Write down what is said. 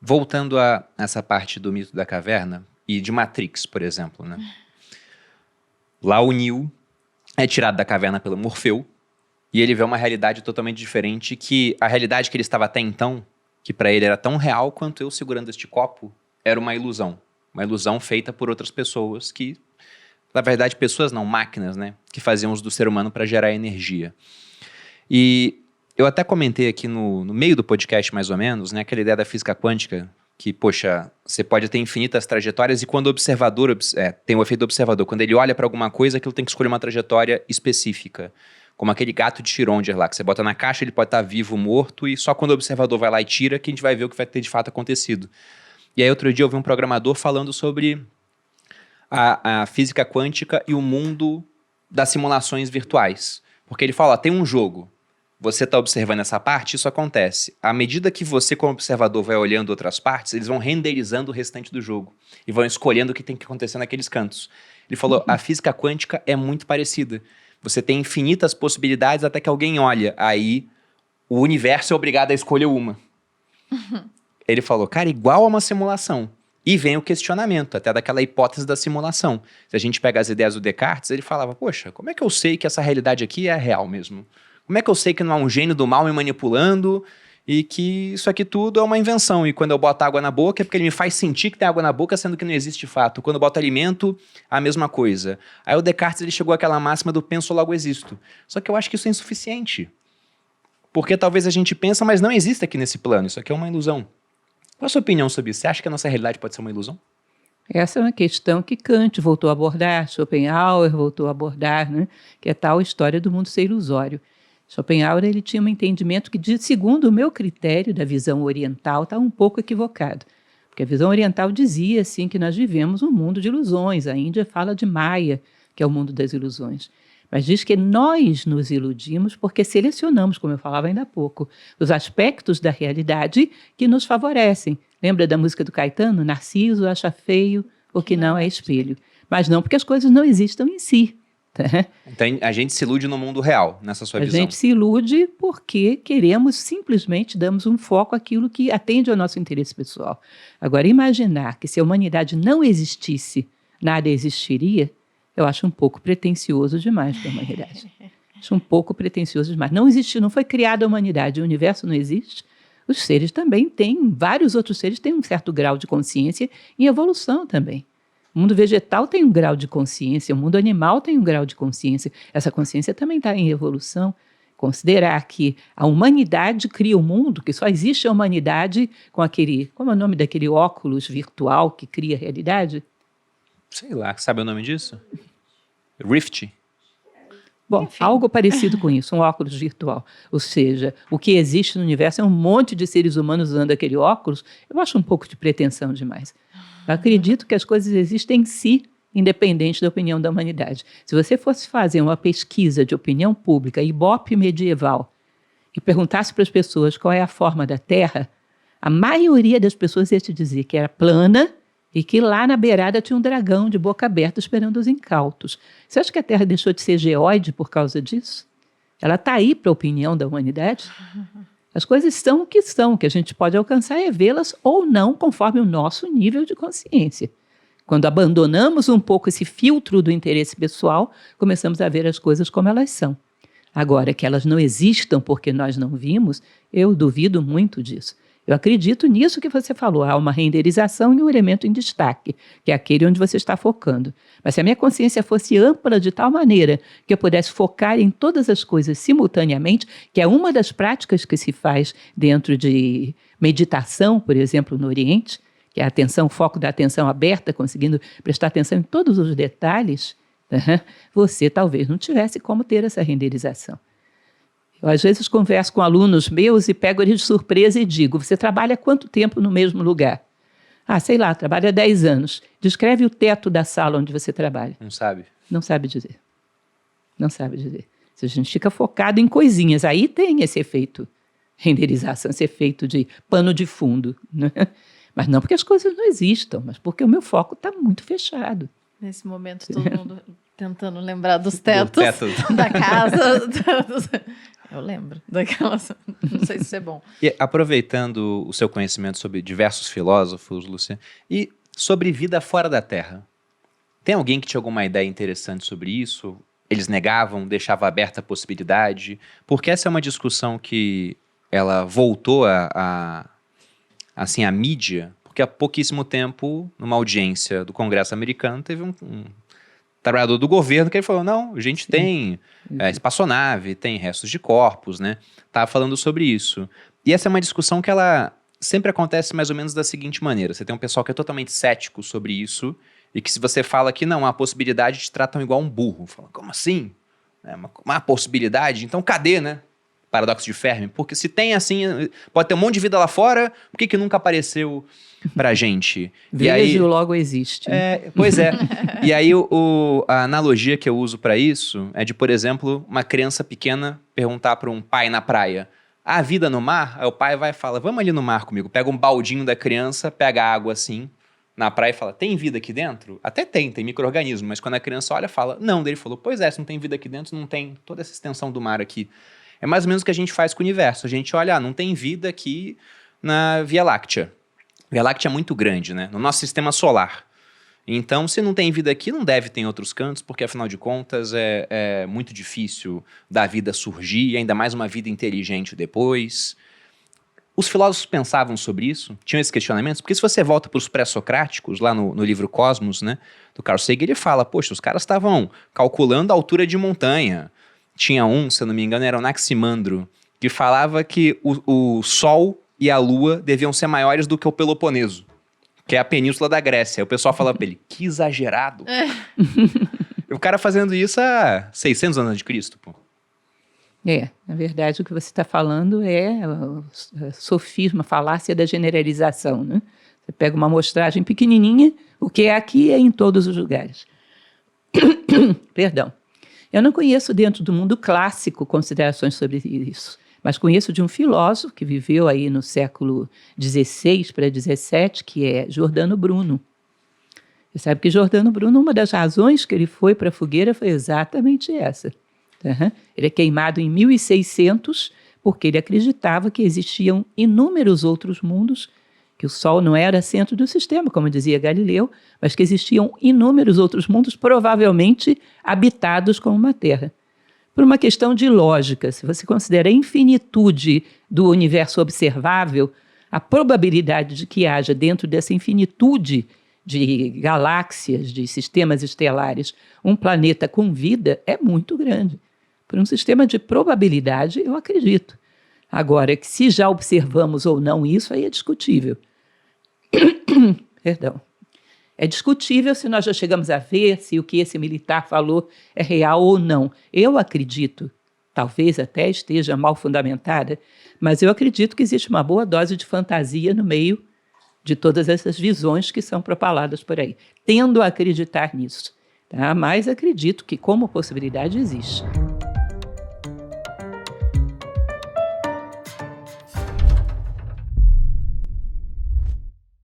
voltando a essa parte do mito da caverna e de Matrix, por exemplo, né? Lá o Neo é tirado da caverna pelo Morfeu e ele vê uma realidade totalmente diferente, que a realidade que ele estava até então, que para ele era tão real quanto eu segurando este copo, era uma ilusão. Uma ilusão feita por outras pessoas que, na verdade, pessoas não, máquinas, né? Que faziam uso do ser humano para gerar energia. E eu até comentei aqui no meio do podcast, mais ou menos, né? Aquela ideia da física quântica, que, poxa, você pode ter infinitas trajetórias e quando o observador, tem o efeito do observador, quando ele olha para alguma coisa, aquilo tem que escolher uma trajetória específica. Como aquele gato de Schrödinger lá, que você bota na caixa, ele pode estar vivo, morto, e só quando o observador vai lá e tira que a gente vai ver o que vai ter de fato acontecido. E aí outro dia eu vi um programador falando sobre a física quântica e o mundo das simulações virtuais. Porque ele fala, ó, tem um jogo, você está observando essa parte, isso acontece. À medida que você, como observador, vai olhando outras partes, eles vão renderizando o restante do jogo e vão escolhendo o que tem que acontecer naqueles cantos. Ele falou, a física quântica é muito parecida. Você tem infinitas possibilidades até que alguém olha. Aí o universo é obrigado a escolher uma. Ele falou, cara, igual a uma simulação. E vem o questionamento, até daquela hipótese da simulação. Se a gente pega as ideias do Descartes, ele falava, poxa, como é que eu sei que essa realidade aqui é real mesmo? Como é que eu sei que não há um gênio do mal me manipulando e que isso aqui tudo é uma invenção? E quando eu boto água na boca é porque ele me faz sentir que tem água na boca, sendo que não existe de fato. Quando eu boto alimento, a mesma coisa. Aí o Descartes ele chegou àquela máxima do penso, logo existo. Só que eu acho que isso é insuficiente. Porque talvez a gente pensa, mas não existe aqui nesse plano. Isso aqui é uma ilusão. Qual a sua opinião sobre isso? Você acha que a nossa realidade pode ser uma ilusão? Essa é uma questão que Kant voltou a abordar, Schopenhauer voltou a abordar, né? Que é tal história do mundo ser ilusório. Schopenhauer ele tinha um entendimento que, segundo o meu critério da visão oriental, está um pouco equivocado. Porque a visão oriental dizia assim, que nós vivemos um mundo de ilusões. A Índia fala de Maya, que é o mundo das ilusões. Mas diz que nós nos iludimos porque selecionamos, como eu falava ainda há pouco, os aspectos da realidade que nos favorecem. Lembra da música do Caetano? Narciso acha feio o que não é espelho. Mas não porque as coisas não existam em si. Então a gente se ilude no mundo real, nessa sua visão. A gente se ilude porque queremos, simplesmente damos um foco àquilo que atende ao nosso interesse pessoal. Agora, imaginar que se a humanidade não existisse, nada existiria, eu acho um pouco pretensioso demais para a humanidade. Acho um pouco pretensioso demais. Não existe, não foi criada a humanidade, o universo não existe. Os seres também têm, vários outros seres têm um certo grau de consciência em evolução também. O mundo vegetal tem um grau de consciência, o mundo animal tem um grau de consciência. Essa consciência também está em evolução. Considerar que a humanidade cria o mundo, que só existe a humanidade com aquele... Como é o nome daquele óculos virtual que cria a realidade? Sei lá, sabe o nome disso? Rift? Bom, enfim, algo parecido com isso, um óculos virtual. Ou seja, o que existe no universo é um monte de seres humanos usando aquele óculos. Eu acho um pouco de pretensão demais. Eu acredito que as coisas existem em si, independente da opinião da humanidade. Se você fosse fazer uma pesquisa de opinião pública, Ibope medieval, e perguntasse para as pessoas qual é a forma da Terra, a maioria das pessoas ia te dizer que era plana e que lá na beirada tinha um dragão de boca aberta esperando os incautos. Você acha que a Terra deixou de ser geóide por causa disso? Ela está aí para a opinião da humanidade? As coisas são o que a gente pode alcançar é vê-las ou não, conforme o nosso nível de consciência. Quando abandonamos um pouco esse filtro do interesse pessoal, começamos a ver as coisas como elas são. Agora, que elas não existam porque nós não vimos, eu duvido muito disso. Eu acredito nisso que você falou, há uma renderização e um elemento em destaque, que é aquele onde você está focando. Mas se a minha consciência fosse ampla de tal maneira que eu pudesse focar em todas as coisas simultaneamente, que é uma das práticas que se faz dentro de meditação, por exemplo, no Oriente, que é a atenção, o foco da atenção aberta, conseguindo prestar atenção em todos os detalhes, você talvez não tivesse como ter essa renderização. Eu, às vezes, converso com alunos meus e pego eles de surpresa e digo, você trabalha quanto tempo no mesmo lugar? Ah, sei lá, trabalha 10 anos. Descreve o teto da sala onde você trabalha. Não sabe. Não sabe dizer. Não sabe dizer. Se a gente fica focado em coisinhas, aí tem esse efeito renderização, esse efeito de pano de fundo. Né? Mas não porque as coisas não existam, mas porque o meu foco está muito fechado. Nesse momento, todo mundo tentando lembrar dos tetos da casa. Eu lembro daquelas... Não sei se isso é bom. E aproveitando o seu conhecimento sobre diversos filósofos, Lúcia, e sobre vida fora da Terra, tem alguém que tinha alguma ideia interessante sobre isso? Eles negavam, deixavam aberta a possibilidade? Porque essa é uma discussão que ela voltou assim, a mídia, porque há pouquíssimo tempo, numa audiência do Congresso americano, teve um trabalhador do governo que ele falou, não, a gente tem espaçonave, tem restos de corpos, né? Tava falando sobre isso. E essa é uma discussão que ela sempre acontece mais ou menos da seguinte maneira. Você tem um pessoal que é totalmente cético sobre isso, e que se você fala que não há possibilidade, te tratam igual um burro. Fala, como assim? É uma possibilidade? Então cadê, né? Paradoxo de Fermi. Porque se tem assim, pode ter um monte de vida lá fora, por que nunca apareceu pra gente? Vejo logo existe. Pois é. E aí a analogia que eu uso pra isso é de, por exemplo, uma criança pequena perguntar pra um pai na praia, há vida no mar? Aí o pai vai e fala, vamos ali no mar comigo. Pega um baldinho da criança, pega a água assim, na praia e fala, tem vida aqui dentro? Até tem micro-organismo, mas quando a criança olha, fala, não. Daí ele falou, pois é, se não tem vida aqui dentro, não tem toda essa extensão do mar aqui. É mais ou menos o que a gente faz com o universo. A gente olha, não tem vida aqui na Via Láctea. A Via Láctea é muito grande, né? No nosso sistema solar. Então, se não tem vida aqui, não deve ter em outros cantos, porque afinal de contas é muito difícil da vida surgir, ainda mais uma vida inteligente depois. Os filósofos pensavam sobre isso, tinham esses questionamentos, porque se você volta para os pré-socráticos, lá no livro Cosmos, né, do Carl Sagan, ele fala, poxa, os caras estavam calculando a altura de montanha. Tinha se eu não me engano, era o Anaximandro, que falava que o Sol e a Lua deviam ser maiores do que o Peloponeso, que é a península da Grécia. Aí o pessoal falava pra ele, que exagerado. O cara fazendo isso há 600 anos de Cristo, pô. Na verdade, o que você está falando é sofisma, falácia da generalização, né? Você pega uma amostragem pequenininha, o que é aqui é em todos os lugares. Perdão. Eu não conheço dentro do mundo clássico considerações sobre isso, mas conheço de um filósofo que viveu aí no século XVI para XVII, que é Giordano Bruno. Você sabe que Giordano Bruno, uma das razões que ele foi para a fogueira foi exatamente essa. Ele é queimado em 1600 porque ele acreditava que existiam inúmeros outros mundos, que o Sol não era centro do sistema, como dizia Galileu, mas que existiam inúmeros outros mundos, provavelmente habitados como uma Terra. Por uma questão de lógica, se você considera a infinitude do universo observável, a probabilidade de que haja dentro dessa infinitude de galáxias, de sistemas estelares, um planeta com vida é muito grande. Por um sistema de probabilidade, eu acredito. Agora, que se já observamos ou não isso, aí é discutível. Perdão. É discutível se nós já chegamos a ver se o que esse militar falou é real ou não. Eu acredito, talvez até esteja mal fundamentada, mas eu acredito que existe uma boa dose de fantasia no meio de todas essas visões que são propaladas por aí. Tendo a acreditar nisso, tá? Mas acredito que como possibilidade existe.